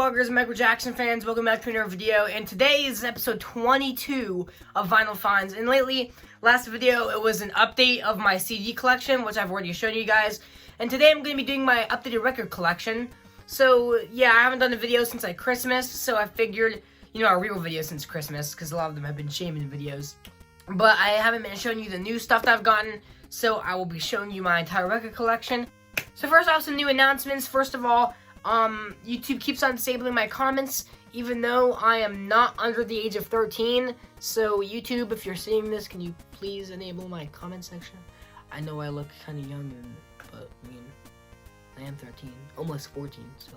vloggers, Michael Jackson fans, welcome back to another video, and today is episode 22 of Vinyl Finds. And lately, last video, it was an update of my CD collection, which I've already shown you guys, and today I'm going to be doing my updated record collection. So, yeah, I haven't done a video since like Christmas, so I figured, a real video since Christmas, because a lot of them have been shaming videos. But I haven't been showing you the new stuff that I've gotten, so I will be showing you my entire record collection. So first off, some new announcements. First of all, YouTube keeps on disabling my comments, even though I am not under the age of 13. So YouTube, if you're seeing this, can you please enable my comment section? I know I look kind of young, but I am 13, almost 14. So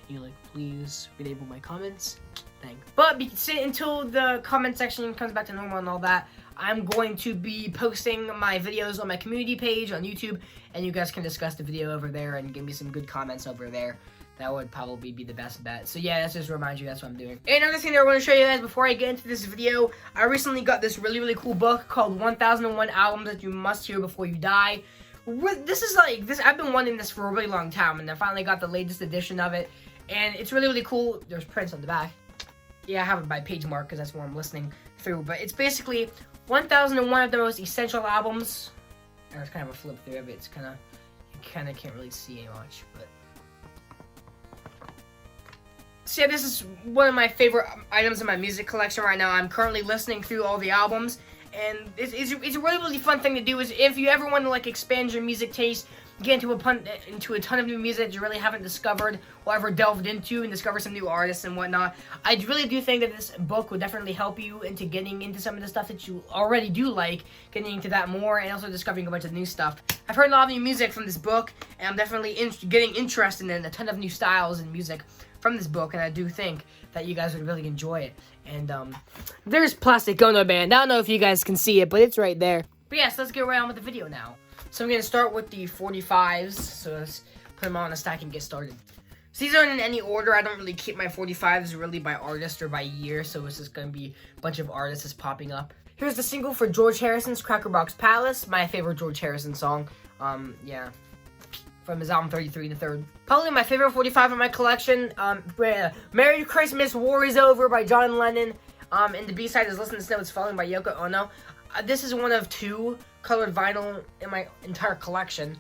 can you please enable my comments? Thanks. But until the comment section comes back to normal and all that, I'm going to be posting my videos on my community page on YouTube, and you guys can discuss the video over there and give me some good comments over there. That would probably be the best bet. So yeah, that's just to remind you that's what I'm doing. And another thing that I want to show you guys before I get into this video, I recently got this really cool book called 1001 Albums That You Must Hear Before You Die. This is I've been wanting this for a really long time, and I finally got the latest edition of it, and it's really cool. There's prints on the back. Yeah, I have it by page mark because that's what I'm listening through, but it's basically 1001 of the most essential albums. There's kind of a flip through of it. You kind of can't really see much, but so yeah, this is one of my favorite items in my music collection right now. I'm currently listening through all the albums, and it's a really fun thing to do. Is if you ever want to expand your music taste, get into a ton of new music that you really haven't discovered or ever delved into, and discover some new artists and whatnot. I really do think that this book would definitely help you into getting into some of the stuff that you already do like, getting into that more, and also discovering a bunch of new stuff. I've heard a lot of new music from this book, and I'm definitely getting interested in a ton of new styles and music from this book, and I do think that you guys would really enjoy it. And there's Plastic Ono Band. I don't know if you guys can see it, but it's right there. But yes, let's get right on with the video now. So I'm going to start with the 45s, so let's put them on a stack and get started. So these aren't in any order. I don't really keep my 45s really by artist or by year, so it's just going to be a bunch of artists that's popping up. Here's the single for George Harrison's Crackerbox Palace, my favorite George Harrison song. Yeah, from his album 33 and a Third. Probably my favorite 45 in my collection, Merry Christmas, War Is Over by John Lennon, and the B-side is Listen to Snow It's Falling by Yoko Ono. This is one of two colored vinyl in my entire collection.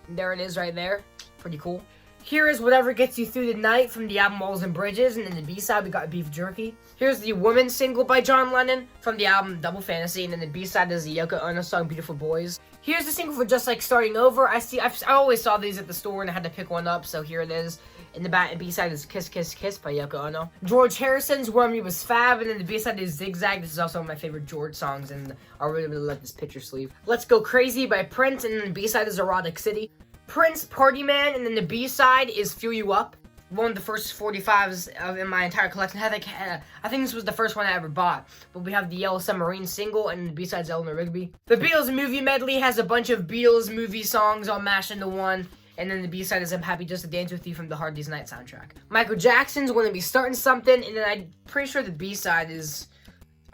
There it is right there. Pretty cool. Here is Whatever Gets You Through the Night from the album Walls and Bridges, and then the B-side we got Beef Jerky. Here's the Woman single by John Lennon from the album Double Fantasy, and then the B-side is the Yoko Ono song Beautiful Boys. Here's the single for Just Like Starting Over. I always saw these at the store and I had to pick one up, so here it is. In the back, and B-side is Kiss Kiss Kiss by Yoko Ono. George Harrison's Warm You Was Fab, and then the B-side is Zigzag. This is also one of my favorite George songs, and I really like this picture sleeve. Let's Go Crazy by Prince, and then the B-side is Erotic City. Prince, Party Man, and then the B-side is Feel You Up. One of the first 45s in my entire collection. I think this was the first one I ever bought. But we have the Yellow Submarine single, and the B-side's Eleanor Rigby. The Beatles movie medley has a bunch of Beatles movie songs all mashed into one. And then the B-side is I'm Happy Just to Dance With You from the Hard Day's Night soundtrack. Michael Jackson's Gonna Be Starting Something, and then I'm pretty sure the B-side is,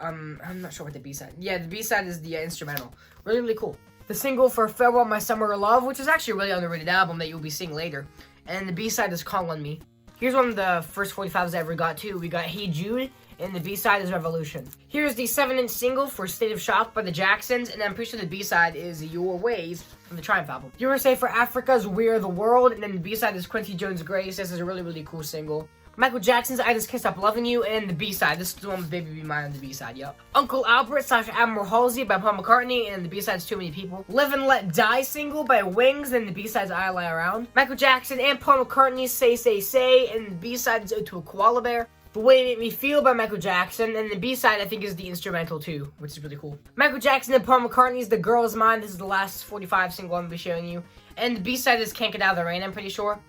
I'm not sure what the B-side, yeah, the B-side is the instrumental. Really cool. The single for Farewell My Summer Love, which is actually a really underrated album that you'll be seeing later. And the B-side is Call On Me. Here's one of the first 45s I ever got too. We got Hey Jude, and the B-side is Revolution. Here's the 7-inch single for State of Shock by the Jacksons, and I'm pretty sure the B-side is Your Ways from the Triumph album. USA for Africa's We Are the World, and then the B-side is Quincy Jones' Grace. This is a really cool single. Michael Jackson's I Just Can't Stop Loving You, and the B-side. This is the one with Baby Be Mine on the B-side, yep. Uncle Albert / Admiral Halsey by Paul McCartney, and the B-side's Too Many People. Live and Let Die single by Wings, and the B-side's I Lie Around. Michael Jackson and Paul McCartney's Say Say Say, and the B-side's To a Koala Bear. The Way It Made Me Feel by Michael Jackson, and the B-side I think is the instrumental too, which is really cool. Michael Jackson and Paul McCartney's The Girl Is Mine. This is the last 45 single I'm going to be showing you. And the B-side is Can't Get Out of the Rain, I'm pretty sure.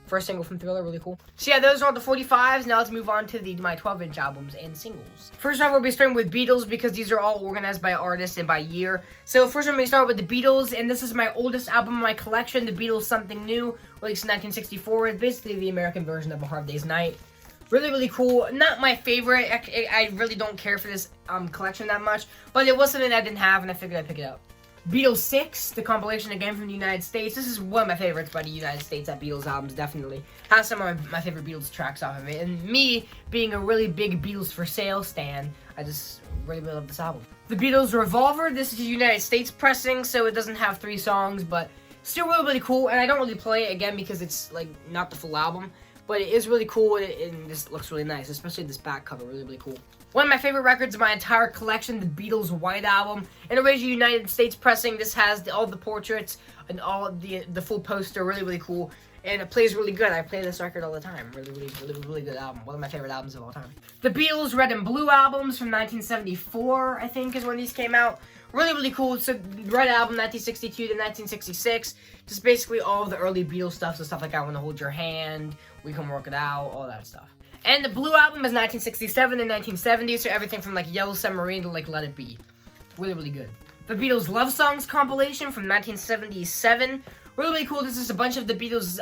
First single from Thriller, really cool. So yeah, those are all the 45s. Now let's move on to my 12-inch albums and singles. First off, we'll be starting with Beatles because these are all organized by artist and by year. So first I'm going to start with the Beatles, and this is my oldest album in my collection, The Beatles Something New, released in 1964. It's basically the American version of A Hard Day's Night. Really cool. Not my favorite. I really don't care for this collection that much, but it was something I didn't have, and I figured I'd pick it up. Beatles 6, the compilation again from the United States. This is one of my favorites by the United States at Beatles albums, definitely. Has some of my favorite Beatles tracks off of it. And me, being a really big Beatles for Sale stan, I just really love this album. The Beatles Revolver, this is the United States pressing, so it doesn't have 3 songs, but still really cool. And I don't really play it again because it's like not the full album, but it is really cool and this looks really nice, especially this back cover, really cool. One of my favorite records of my entire collection, the Beatles White Album. In original United States pressing, this has all the portraits and all the full poster, really cool. And it plays really good. I play this record all the time. Really good album. One of my favorite albums of all time. The Beatles Red and Blue albums from 1974, I think, is when these came out. Really cool. So Red Album, 1962 to 1966. Just basically all of the early Beatles stuff. So stuff like I Wanna Hold Your Hand, We Can Work It Out, all that stuff. And the Blue Album is 1967 and 1970, so everything from like Yellow Submarine to like Let It Be. Really good. The Beatles Love Songs compilation from 1977. Really cool. This is a bunch of the Beatles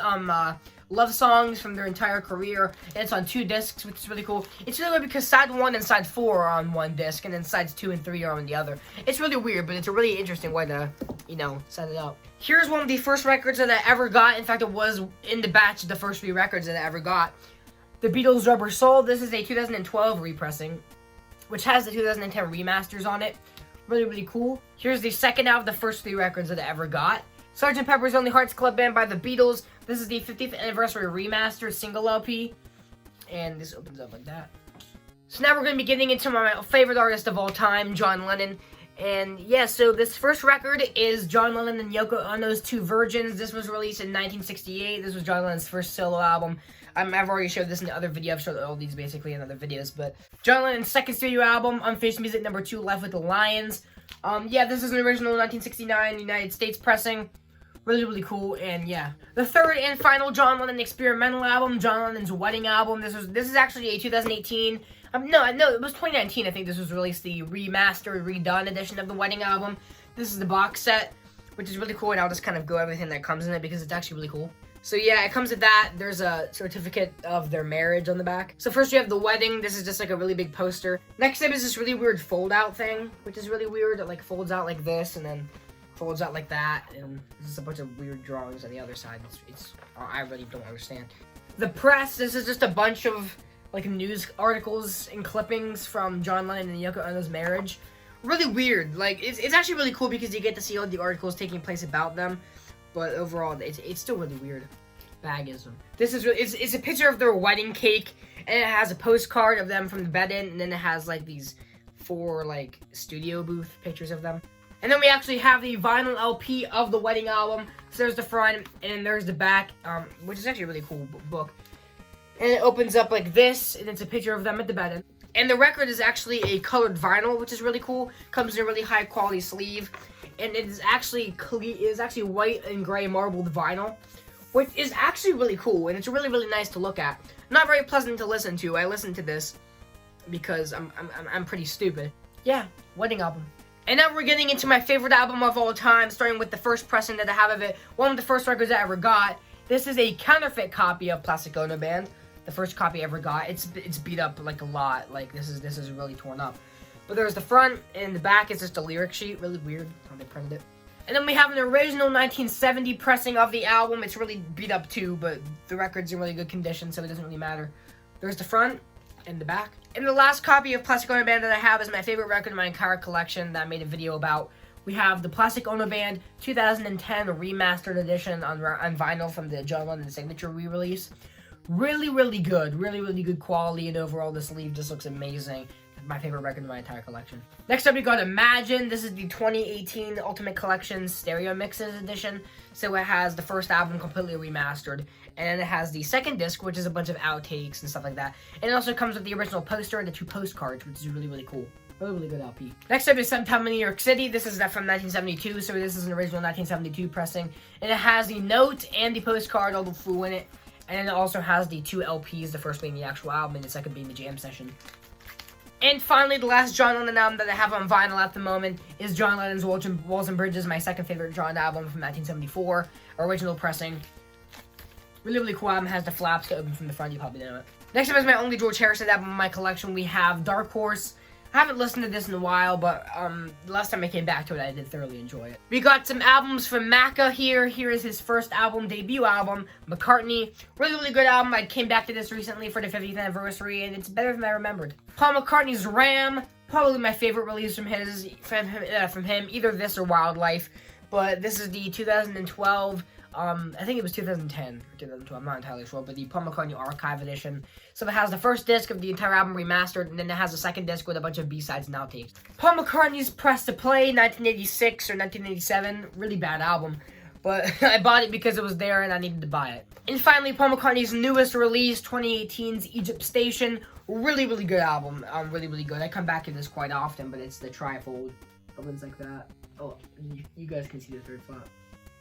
love songs from their entire career, and it's on 2 discs, which is really cool. It's really weird because side 1 and side 4 are on one disc, and then sides 2 and 3 are on the other. It's really weird, but it's a really interesting way to, set it up. Here's one of the first records that I ever got. In fact, it was in the batch of the first 3 records that I ever got. The Beatles Rubber Soul. This is a 2012 repressing, which has the 2010 remasters on it. Really cool. Here's the second out of the first 3 records that I ever got. Sgt. Pepper's Lonely Hearts Club Band by the Beatles. This is the 50th anniversary remastered single LP. And this opens up like that. So now we're going to be getting into my favorite artist of all time, John Lennon. And yeah, so this first record is John Lennon and Yoko Ono's Two Virgins. This was released in 1968. This was John Lennon's first solo album. I've already showed this in the other video. I've showed all these basically in other videos. But John Lennon's second studio album, Unfinished Music number 2, Left with the Lions. Yeah, this is an original 1969 United States pressing. Really cool. And yeah, the third and final John Lennon experimental album, John Lennon's Wedding Album. This is actually a 2018. No, it was 2019. I think this was released, the remastered, redone edition of the Wedding Album. This is the box set, which is really cool, and I'll just kind of go everything that comes in it because it's actually really cool. So yeah, it comes with that. There's a certificate of their marriage on the back. So first you have the wedding. This is just like a really big poster. Next up is this really weird fold-out thing, which is really weird. It like folds out like this and then folds out like that, and this is a bunch of weird drawings on the other side. I really don't understand. The press. This is just a bunch of like news articles and clippings from John Lennon and Yoko Ono's marriage. Really weird. Like it's actually really cool because you get to see all the articles taking place about them. But overall, it's still really weird. Bagism. This is really, it's a picture of their wedding cake, and it has a postcard of them from the bed-in, and then it has like these 4 like studio booth pictures of them. And then we actually have the vinyl LP of the wedding album. So there's the front, and there's the back, which is actually a really cool book. And it opens up like this, and it's a picture of them at the bed-in. And the record is actually a colored vinyl, which is really cool. Comes in a really high quality sleeve. And it is actually white and gray marbled vinyl, which is actually really cool, and it's really nice to look at. Not very pleasant to listen to. I listened to this because I'm pretty stupid. Yeah, Wedding Album. And now we're getting into my favorite album of all time, starting with the first pressing that I have of it. One of the first records I ever got. This is a counterfeit copy of Plastic Ono Band. The first copy I ever got. It's beat up like a lot. Like this is really torn up. But there's the front, and the back is just a lyric sheet. Really weird how they printed it. And then we have an original 1970 pressing of the album. It's really beat up too, but the record's in really good condition, so it doesn't really matter. There's the front and the back. And the last copy of Plastic Ono Band that I have is my favorite record in my entire collection that I made a video about. We have the Plastic Ono Band 2010 remastered edition on vinyl from the John Lennon Signature re-release. Really good. Really good quality, and overall the sleeve just looks amazing. My favorite record in my entire collection. Next up, we got Imagine. This is the 2018 Ultimate Collection Stereo Mixes edition. So it has the first album completely remastered, and it has the second disc, which is a bunch of outtakes and stuff like that. And it also comes with the original poster and the 2 postcards, which is really cool. Really good LP. Next up is Sometime in New York City. This is from 1972, so this is an original 1972 pressing. And it has the note and the postcard, all the flu in it. And it also has the 2 LPs, the first being the actual album and the second being the jam session. And finally, the last John Lennon album that I have on vinyl at the moment is John Lennon's Walls and Bridges, my second favorite John album from 1974, original pressing. Really cool album. It has the flaps to open from the front. You probably know it. Next up is my only George Harrison album in my collection. We have Dark Horse. I haven't listened to this in a while, but the last time I came back to it, I did thoroughly enjoy it. We got some albums from Macca here. Here is his first album, debut album, McCartney. Really, really good album. I came back to this recently for the 50th anniversary, and it's better than I remembered. Paul McCartney's Ram, probably my favorite release from him, either this or Wildlife. But this is the 2012. I think it was 2010 or 2012, I'm not entirely sure, but the Paul McCartney Archive Edition. So it has the first disc of the entire album remastered, and then it has a second disc with a bunch of B-sides and outtakes. Paul McCartney's Press to Play, 1986 or 1987, really bad album, but I bought it because it was there and I needed to buy it. And finally, Paul McCartney's newest release, 2018's Egypt Station, really, really good album, really, really good. I come back to this quite often, but it's the trifold, ones like that. Oh, you guys can see the third spot.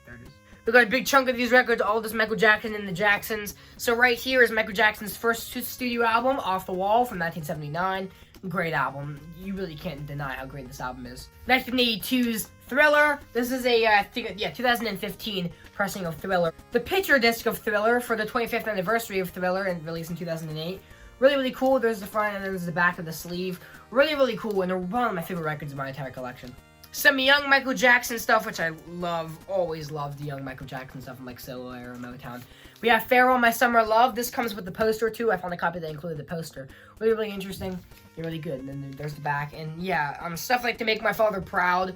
There it is. We got a big chunk of these records, all this Michael Jackson and the Jacksons. So right here is Michael Jackson's first studio album, Off the Wall, from 1979. Great album. You really can't deny how great this album is. 1982's Thriller. This is a, 2015 pressing of Thriller. The picture disc of Thriller for the 25th anniversary of Thriller, and released in 2008. Really, really cool. There's the front and there's the back of the sleeve. Really, really cool, and they're one of my favorite records in my entire collection. Some young Michael Jackson stuff, which I love, always loved the young Michael Jackson stuff from like Solo era Motown. We have Pharoah, My Summer Love. This comes with the poster too. I found a copy that included the poster. Really, really interesting. They're really good. And then there's the back. And yeah, stuff like To Make My Father Proud.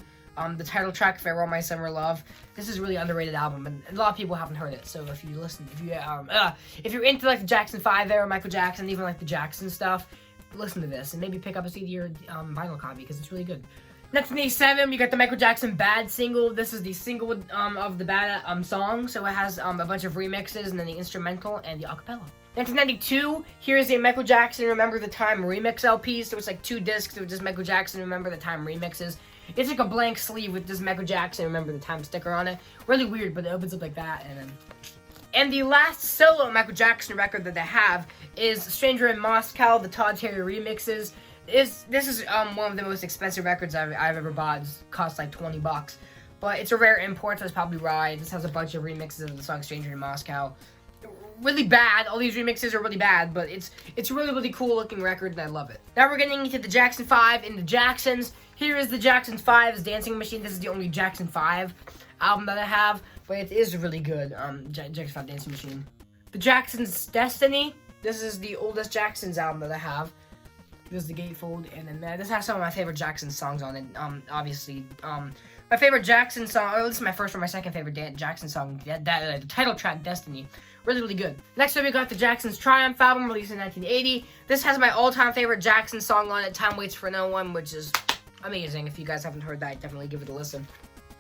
The title track, Pharoah, My Summer Love. This is a really underrated album, and a lot of people haven't heard it. So if you listen, if you're into like the Jackson 5 era, Michael Jackson, even like the Jackson stuff, listen to this and maybe pick up a CD or vinyl copy because it's really good. 1987, you got the Michael Jackson Bad single. This is the single of the Bad song, so it has a bunch of remixes and then the instrumental and the acapella. 1992, here's a Michael Jackson Remember the Time remix LP. So it's like 2 discs of just Michael Jackson Remember the Time remixes. It's like a blank sleeve with this Michael Jackson Remember the Time sticker on it. Really weird, but it opens up like that. And the last solo Michael Jackson record that I have is Stranger in Moscow, the Todd Terry remixes. This is one of the most expensive records I've ever bought. It costs like $20, but it's a rare import, so it's probably right. This has a bunch of remixes of the song Stranger in Moscow. Really bad. All these remixes are really bad, but it's a really, really cool looking record, and I love it. Now we're getting into the Jackson 5 and the Jacksons. Here is the Jackson 5's Dancing Machine. This is the only Jackson 5 album that I have, but it is really good. Jackson 5 Dancing Machine. The Jacksons' Destiny. This is the oldest Jacksons album that I have. There's the gatefold, and then this has some of my favorite Jackson songs on it. Obviously, my favorite Jackson song, or this is my first or my second favorite Jackson song, the title track, Destiny. Really, really good. Next up, we got the Jackson's Triumph album, released in 1980. This has my all-time favorite Jackson song on it, Time Waits for No One, which is amazing. If you guys haven't heard that, definitely give it a listen.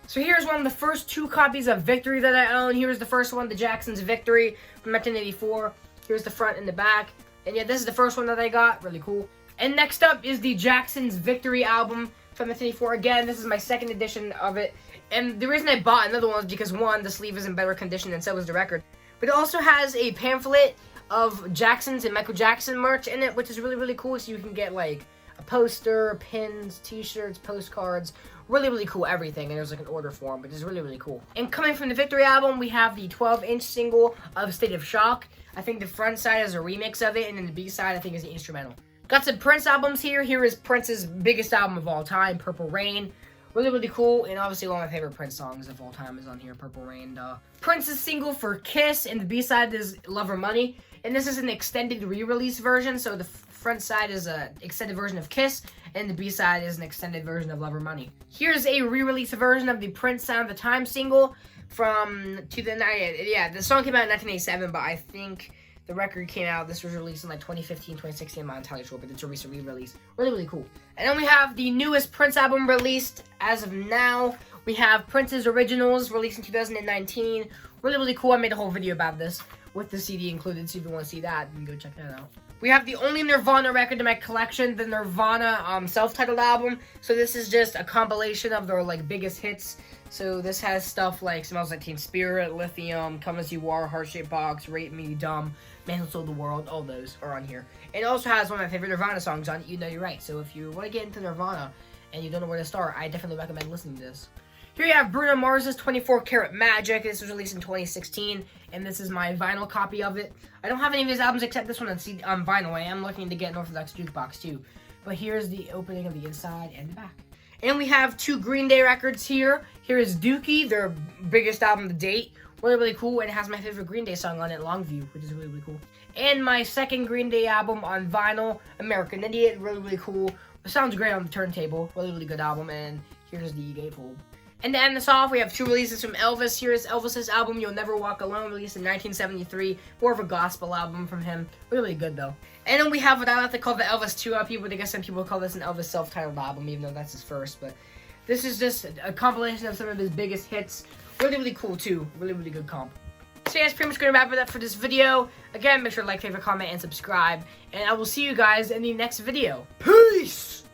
So here's one of the first 2 copies of Victory that I own. Here's the first one, the Jackson's Victory from 1984. Here's the front and the back. And yeah, this is the first one that I got. Really cool. And next up is the Jackson's Victory album from 1984. Again, this is my second edition of it. And the reason I bought another one was because, one, the sleeve is in better condition and so was the record. But it also has a pamphlet of Jackson's and Michael Jackson merch in it, which is really, really cool. So you can get, like, a poster, pins, t-shirts, postcards. Really, really cool everything. And there's, like, an order form, which is really, really cool. And coming from the Victory album, we have the 12-inch single of State of Shock. I think the front side is a remix of it, and then the B-side, I think, is the instrumental. Got some Prince albums here. Here is Prince's biggest album of all time, Purple Rain. Really, really cool. And obviously one of my favorite Prince songs of all time is on here, Purple Rain. Prince's single for Kiss, and the B-side is Lover Money. And this is an extended re-release version. So the front side is an extended version of Kiss, and the B-side is an extended version of Lover Money. Here's a re-release version of the Prince Sound of the Time single from the song came out in 1987, but I think the record came out, this was released in like 2015, 2016, I'm not entirely sure, but it's a recent re-release. Really, really cool. And then we have the newest Prince album released as of now. We have Prince's Originals, released in 2019. Really, really cool. I made a whole video about this with the CD included, so if you want to see that, you can go check that out. We have the only Nirvana record in my collection, the Nirvana self-titled album. So this is just a compilation of their like biggest hits. So this has stuff like Smells Like Teen Spirit, Lithium, Come As You Are, Heart-Shaped Box, Rate Me, Dumb, Man Who Sold the World, all those are on here. And it also has one of my favorite Nirvana songs on it, You Know You're Right. So if you want to get into Nirvana and you don't know where to start, I definitely recommend listening to this. Here you have Bruno Mars's 24 Karat Magic. This was released in 2016, and this is my vinyl copy of it. I don't have any of his albums except this one on vinyl. I am looking to get an Orthodox Jukebox too. But here's the opening of the inside and the back. And we have 2 Green Day records here. Here is Dookie, their biggest album to date. Really, really cool, and it has my favorite Green Day song on it, Longview, which is really, really cool. And my second Green Day album on vinyl, American Idiot, really, really cool. It sounds great on the turntable, really, really good album, and here's the gatefold. And to end this off, we have 2 releases from Elvis. Here's Elvis's album, You'll Never Walk Alone, released in 1973. More of a gospel album from him. Really good, though. And then we have what I like to call the Elvis 2 LP, but I guess some people call this an Elvis self-titled album, even though that's his first. But this is just a compilation of some of his biggest hits. Really, really cool, too. Really, really good comp. So yeah, that's pretty much going to wrap it up for this video. Again, make sure to like, favorite, comment, and subscribe. And I will see you guys in the next video. Peace!